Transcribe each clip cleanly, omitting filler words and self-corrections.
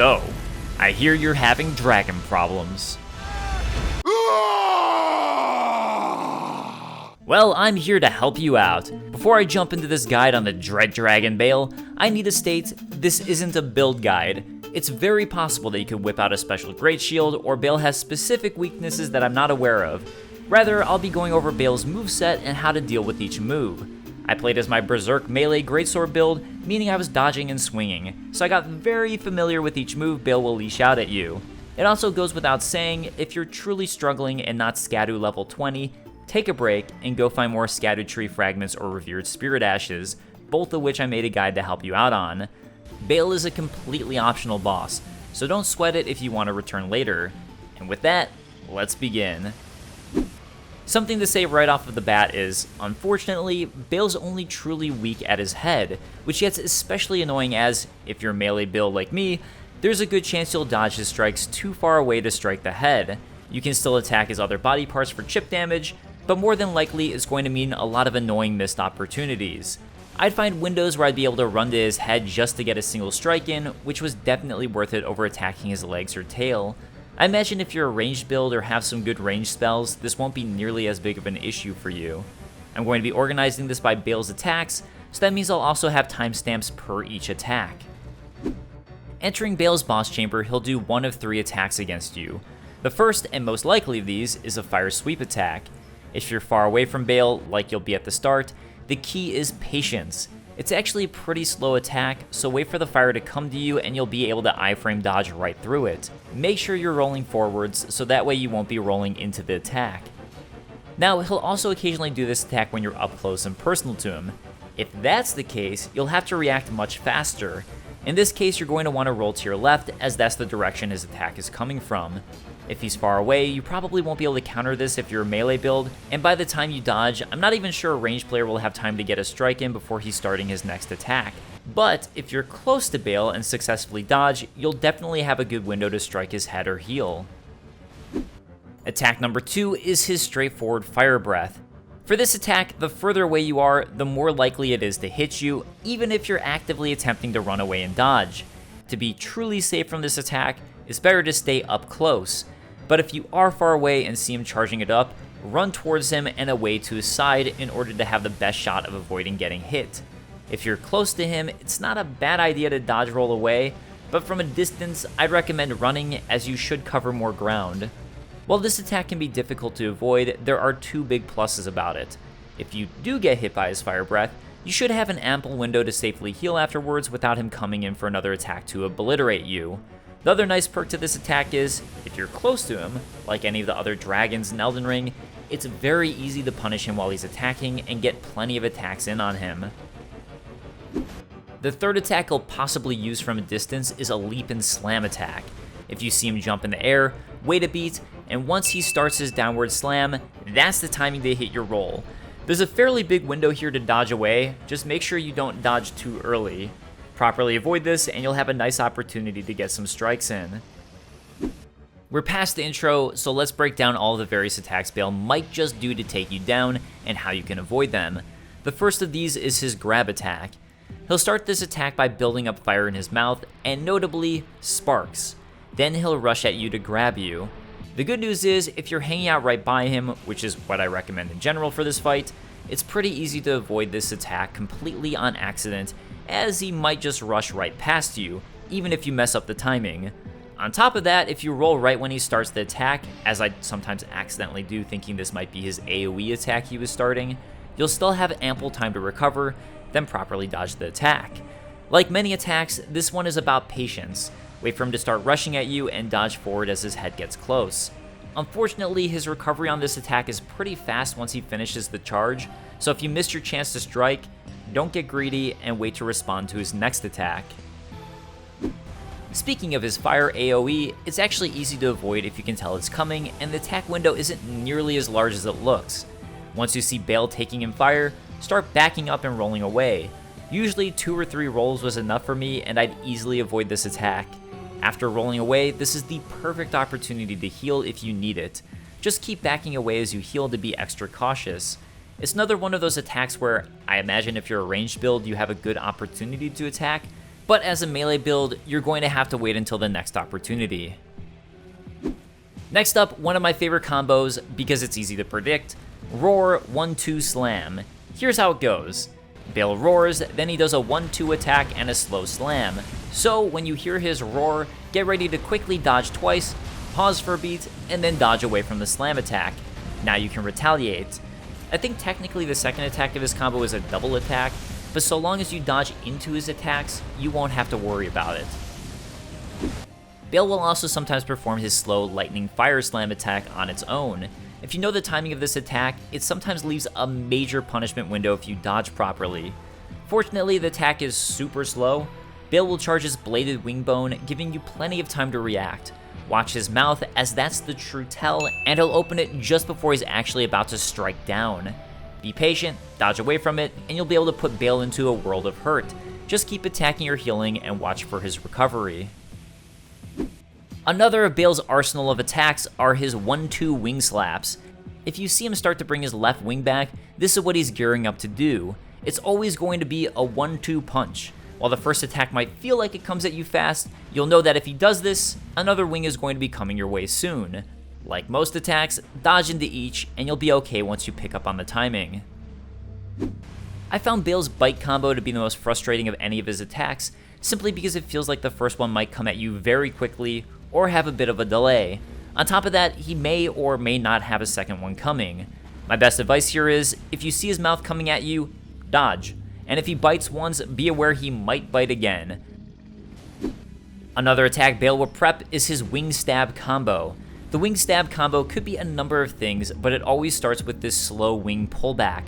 So, I hear you're having dragon problems. Well, I'm here to help you out. Before I jump into this guide on the Dread Dragon Bayle, I need to state this isn't a build guide. It's very possible that you could whip out a special Great Shield, or Bayle has specific weaknesses that I'm not aware of. Rather, I'll be going over Bayle's moveset and how to deal with each move. I played as my Berserk melee greatsword build, meaning I was dodging and swinging, so I got very familiar with each move Bayle will leash out at you. It also goes without saying, if you're truly struggling and not Scadu level 20, take a break and go find more Erdtree fragments or revered spirit ashes, both of which I made a guide to help you out on. Bayle is a completely optional boss, so don't sweat it if you want to return later. And with that, let's begin. Something to say right off of the bat is, unfortunately, Bayle's only truly weak at his head, which gets especially annoying as, if you're melee build like me, there's a good chance you'll dodge his strikes too far away to strike the head. You can still attack his other body parts for chip damage, but more than likely it's going to mean a lot of annoying missed opportunities. I'd find windows where I'd be able to run to his head just to get a single strike in, which was definitely worth it over attacking his legs or tail. I imagine if you're a ranged build or have some good range spells, this won't be nearly as big of an issue for you. I'm going to be organizing this by Bayle's attacks, so that means I'll also have timestamps per each attack. Entering Bayle's boss chamber, he'll do one of 3 attacks against you. The first and most likely of these is a fire sweep attack. If you're far away from Bayle, like you'll be at the start, the key is patience. It's actually a pretty slow attack, so wait for the fire to come to you and you'll be able to iframe dodge right through it. Make sure you're rolling forwards, so that way you won't be rolling into the attack. Now, he'll also occasionally do this attack when you're up close and personal to him. If that's the case, you'll have to react much faster. In this case, you're going to want to roll to your left, as that's the direction his attack is coming from. If he's far away, you probably won't be able to counter this if you're a melee build, and by the time you dodge, I'm not even sure a ranged player will have time to get a strike in before he's starting his next attack. But if you're close to Bayle and successfully dodge, you'll definitely have a good window to strike his head or heel. Attack number 2 is his straightforward Fire Breath. For this attack, the further away you are, the more likely it is to hit you, even if you're actively attempting to run away and dodge. To be truly safe from this attack, it's better to stay up close. But if you are far away and see him charging it up, run towards him and away to his side in order to have the best shot of avoiding getting hit. If you're close to him, it's not a bad idea to dodge roll away, but from a distance, I'd recommend running, as you should cover more ground. While this attack can be difficult to avoid, there are 2 big pluses about it. If you do get hit by his Fire Breath, you should have an ample window to safely heal afterwards without him coming in for another attack to obliterate you. The other nice perk to this attack is, if you're close to him, like any of the other dragons in Elden Ring, it's very easy to punish him while he's attacking and get plenty of attacks in on him. The third attack he'll possibly use from a distance is a leap and slam attack. If you see him jump in the air, wait a beat, and once he starts his downward slam, that's the timing to hit your roll. There's a fairly big window here to dodge away, just make sure you don't dodge too early. Properly avoid this and you'll have a nice opportunity to get some strikes in. We're past the intro, so let's break down all the various attacks Bayle might just do to take you down and how you can avoid them. The first of these is his grab attack. He'll start this attack by building up fire in his mouth, and notably, sparks. Then he'll rush at you to grab you. The good news is, if you're hanging out right by him, which is what I recommend in general for this fight, it's pretty easy to avoid this attack completely on accident, as he might just rush right past you, even if you mess up the timing. On top of that, if you roll right when he starts the attack, as I sometimes accidentally do thinking this might be his AOE attack he was starting, you'll still have ample time to recover, then properly dodge the attack. Like many attacks, this one is about patience. Wait for him to start rushing at you and dodge forward as his head gets close. Unfortunately, his recovery on this attack is pretty fast once he finishes the charge, so if you missed your chance to strike, don't get greedy and wait to respond to his next attack. Speaking of his fire AoE, it's actually easy to avoid if you can tell it's coming, and the attack window isn't nearly as large as it looks. Once you see Bayle taking in fire, start backing up and rolling away. Usually 2 or 3 rolls was enough for me and I'd easily avoid this attack. After rolling away, this is the perfect opportunity to heal if you need it. Just keep backing away as you heal to be extra cautious. It's another one of those attacks where I imagine if you're a ranged build you have a good opportunity to attack, but as a melee build, you're going to have to wait until the next opportunity. Next up, one of my favorite combos, because it's easy to predict, Roar 1-2 Slam. Here's how it goes. Bayle roars, then he does a 1-2 attack and a slow slam. So when you hear his roar, get ready to quickly dodge twice, pause for a beat, and then dodge away from the slam attack. Now you can retaliate. I think technically the second attack of his combo is a double attack, but so long as you dodge into his attacks, you won't have to worry about it. Bayle will also sometimes perform his slow lightning fire slam attack on its own. If you know the timing of this attack, it sometimes leaves a major punishment window if you dodge properly. Fortunately, the attack is super slow. Bayle will charge his bladed wing bone, giving you plenty of time to react. Watch his mouth, as that's the true tell, and he'll open it just before he's actually about to strike down. Be patient, dodge away from it, and you'll be able to put Bayle into a world of hurt. Just keep attacking or healing and watch for his recovery. Another of Bayle's arsenal of attacks are his 1-2 wing slaps. If you see him start to bring his left wing back, this is what he's gearing up to do. It's always going to be a 1-2 punch. While the first attack might feel like it comes at you fast, you'll know that if he does this, another wing is going to be coming your way soon. Like most attacks, dodge into each, and you'll be okay once you pick up on the timing. I found Bayle's bite combo to be the most frustrating of any of his attacks, simply because it feels like the first one might come at you very quickly, or have a bit of a delay. On top of that, he may or may not have a second one coming. My best advice here is, if you see his mouth coming at you, dodge. And if he bites once, be aware he might bite again. Another attack Bayle will prep is his wing stab combo. The wing stab combo could be a number of things, but it always starts with this slow wing pullback.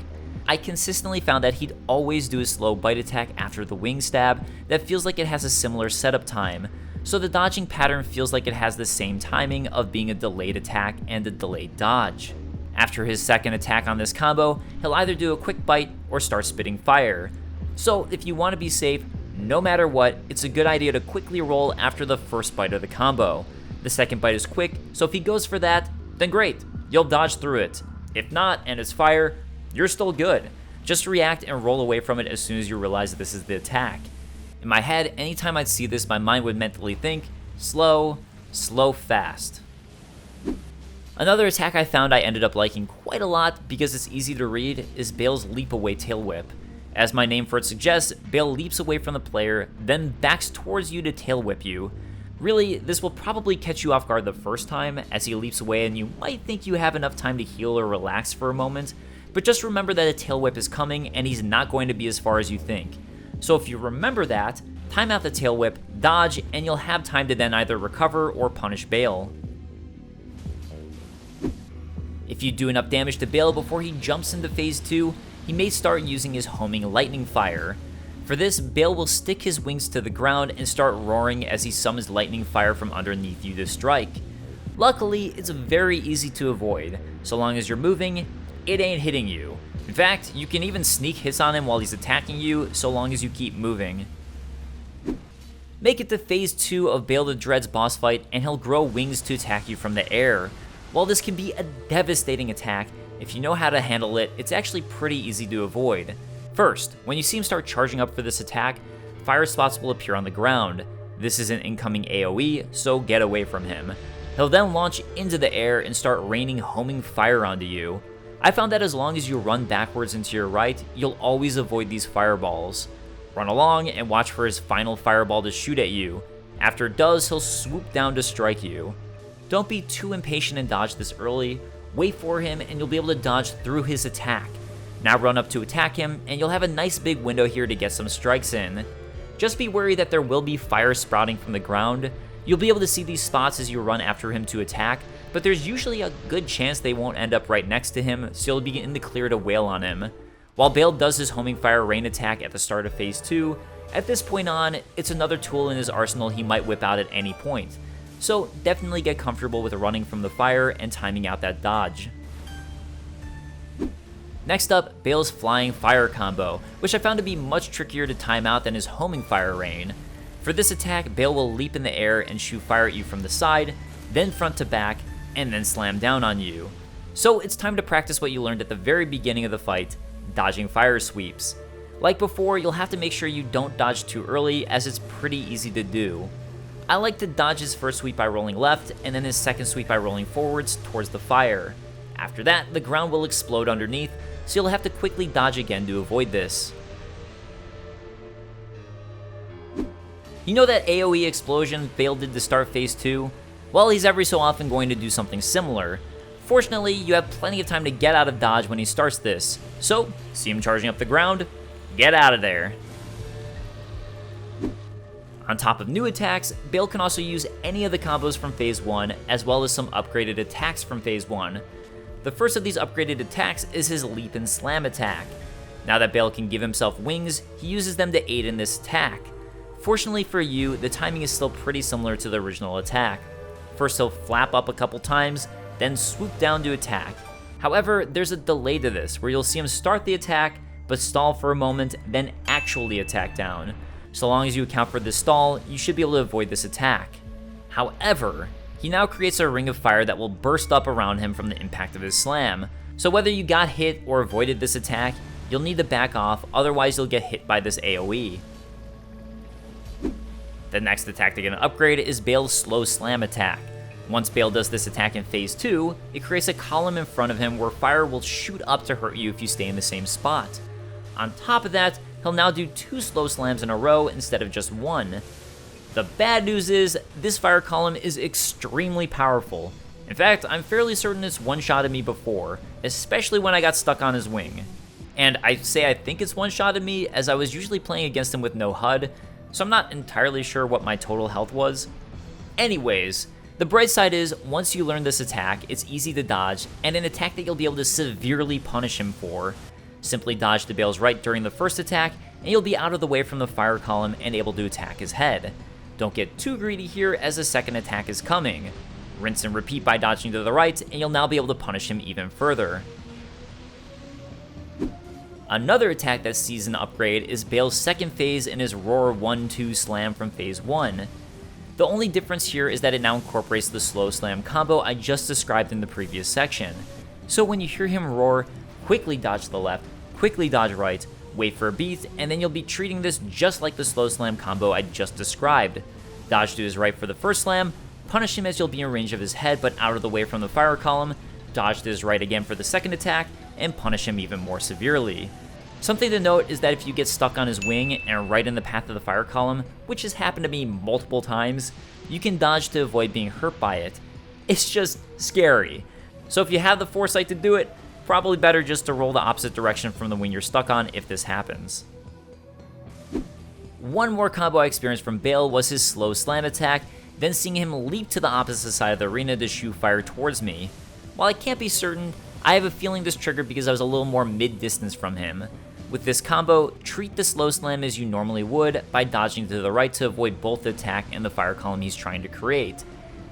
I consistently found that he'd always do a slow bite attack after the wing stab that feels like it has a similar setup time. So the dodging pattern feels like it has the same timing of being a delayed attack and a delayed dodge. After his second attack on this combo, he'll either do a quick bite or start spitting fire. So if you want to be safe, no matter what, it's a good idea to quickly roll after the first bite of the combo. The second bite is quick, so if he goes for that, then great, you'll dodge through it. If not, and it's fire, you're still good. Just react and roll away from it as soon as you realize that this is the attack. In my head, anytime I'd see this, my mind would mentally think, slow, slow, fast. Another attack I found I ended up liking quite a lot because it's easy to read is Bayle's Leap Away Tail Whip. As my name for it suggests, Bayle leaps away from the player, then backs towards you to tail whip you. Really, this will probably catch you off guard the first time as he leaps away and you might think you have enough time to heal or relax for a moment, but just remember that a tail whip is coming and he's not going to be as far as you think. So if you remember that, time out the tail whip, dodge, and you'll have time to then either recover or punish Bayle. If you do enough damage to Bayle before he jumps into phase 2, he may start using his homing lightning fire. For this, Bayle will stick his wings to the ground and start roaring as he summons lightning fire from underneath you to strike. Luckily, it's very easy to avoid. So long as you're moving, it ain't hitting you. In fact, you can even sneak hits on him while he's attacking you, so long as you keep moving. Make it to phase 2 of Bayle the Dread's boss fight, and he'll grow wings to attack you from the air. While this can be a devastating attack, if you know how to handle it, it's actually pretty easy to avoid. First, when you see him start charging up for this attack, fire spots will appear on the ground. This is an incoming AOE, so get away from him. He'll then launch into the air and start raining homing fire onto you. I found that as long as you run backwards and to your right, you'll always avoid these fireballs. Run along and watch for his final fireball to shoot at you. After it does, he'll swoop down to strike you. Don't be too impatient and dodge this early. Wait for him and you'll be able to dodge through his attack. Now run up to attack him and you'll have a nice big window here to get some strikes in. Just be wary that there will be fire sprouting from the ground. You'll be able to see these spots as you run after him to attack, but there's usually a good chance they won't end up right next to him, so you'll be in the clear to wail on him. While Bayle does his homing fire rain attack at the start of phase 2, at this point on, it's another tool in his arsenal he might whip out at any point. So definitely get comfortable with running from the fire and timing out that dodge. Next up, Bayle's flying fire combo, which I found to be much trickier to time out than his homing fire rain. For this attack, Bayle will leap in the air and shoot fire at you from the side, then front to back, and then slam down on you. So it's time to practice what you learned at the very beginning of the fight, dodging fire sweeps. Like before, you'll have to make sure you don't dodge too early, as it's pretty easy to do. I like to dodge his first sweep by rolling left, and then his second sweep by rolling forwards towards the fire. After that, the ground will explode underneath, so you'll have to quickly dodge again to avoid this. You know that AOE Explosion Bayle did to start Phase 2? Well, he's every so often going to do something similar. Fortunately, you have plenty of time to get out of dodge when he starts this, so see him charging up the ground, get out of there. On top of new attacks, Bayle can also use any of the combos from Phase 1, as well as some upgraded attacks from Phase 1. The first of these upgraded attacks is his Leap and Slam attack. Now that Bayle can give himself wings, he uses them to aid in this attack. Fortunately for you, the timing is still pretty similar to the original attack. First he'll flap up a couple times, then swoop down to attack. However, there's a delay to this, where you'll see him start the attack, but stall for a moment, then actually attack down. So long as you account for this stall, you should be able to avoid this attack. However, he now creates a ring of fire that will burst up around him from the impact of his slam. So whether you got hit or avoided this attack, you'll need to back off, otherwise you'll get hit by this AoE. The next attack to get an upgrade is Bayle's Slow Slam attack. Once Bayle does this attack in Phase 2, it creates a column in front of him where fire will shoot up to hurt you if you stay in the same spot. On top of that, he'll now do 2 slow slams in a row instead of just 1. The bad news is, this fire column is extremely powerful. In fact, I'm fairly certain it's one-shotted me before, especially when I got stuck on his wing. And I say I think it's one-shotted me, as I was usually playing against him with no HUD, so I'm not entirely sure what my total health was. Anyways, the bright side is, once you learn this attack, it's easy to dodge, and an attack that you'll be able to severely punish him for. Simply dodge to Bayle's right during the first attack, and you'll be out of the way from the fire column and able to attack his head. Don't get too greedy here, as the second attack is coming. Rinse and repeat by dodging to the right, and you'll now be able to punish him even further. Another attack that sees an upgrade is Bayle's second phase in his Roar 1-2 slam from Phase 1. The only difference here is that it now incorporates the slow slam combo I just described in the previous section. So when you hear him roar, quickly dodge to the left, quickly dodge right, wait for a beat, and then you'll be treating this just like the slow slam combo I just described. Dodge to his right for the first slam, punish him as you'll be in range of his head but out of the way from the fire column, dodge to his right again for the second attack, and punish him even more severely. Something to note is that if you get stuck on his wing and right in the path of the fire column, which has happened to me multiple times, you can dodge to avoid being hurt by it. It's just scary. So if you have the foresight to do it, probably better just to roll the opposite direction from the wing you're stuck on if this happens. One more combo I experienced from Bayle was his slow slam attack, then seeing him leap to the opposite side of the arena to shoot fire towards me. While I can't be certain, I have a feeling this triggered because I was a little more mid-distance from him. With this combo, treat the slow slam as you normally would by dodging to the right to avoid both the attack and the fire column he's trying to create.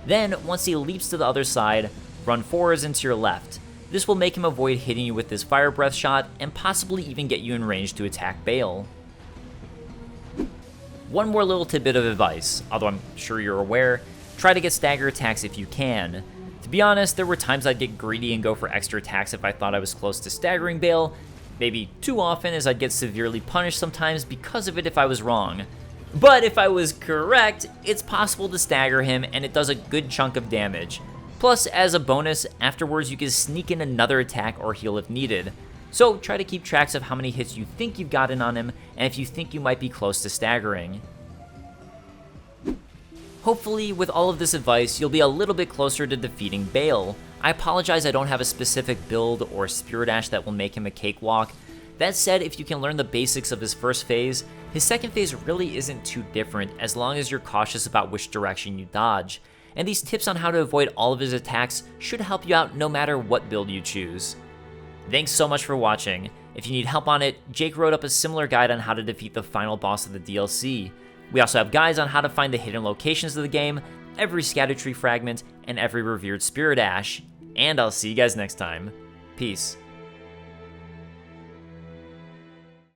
Then, once he leaps to the other side, run forwards into your left. This will make him avoid hitting you with this fire breath shot and possibly even get you in range to attack Bayle. One more little tidbit of advice, although I'm sure you're aware, try to get stagger attacks if you can. To be honest, there were times I'd get greedy and go for extra attacks if I thought I was close to staggering Bayle, maybe too often, as I'd get severely punished sometimes because of it if I was wrong. But if I was correct, it's possible to stagger him and it does a good chunk of damage. Plus, as a bonus, afterwards you can sneak in another attack or heal if needed. So try to keep tracks of how many hits you think you've gotten on him and if you think you might be close to staggering. Hopefully, with all of this advice, you'll be a little bit closer to defeating Bayle. I apologize I don't have a specific build or Spirit Dash that will make him a cakewalk. That said, if you can learn the basics of his first phase, his second phase really isn't too different as long as you're cautious about which direction you dodge. And these tips on how to avoid all of his attacks should help you out no matter what build you choose. Thanks so much for watching. If you need help on it, Jake wrote up a similar guide on how to defeat the final boss of the DLC. We also have guides on how to find the hidden locations of the game, every Scatter Tree fragment, and every revered Spirit Ash. And I'll see you guys next time. Peace.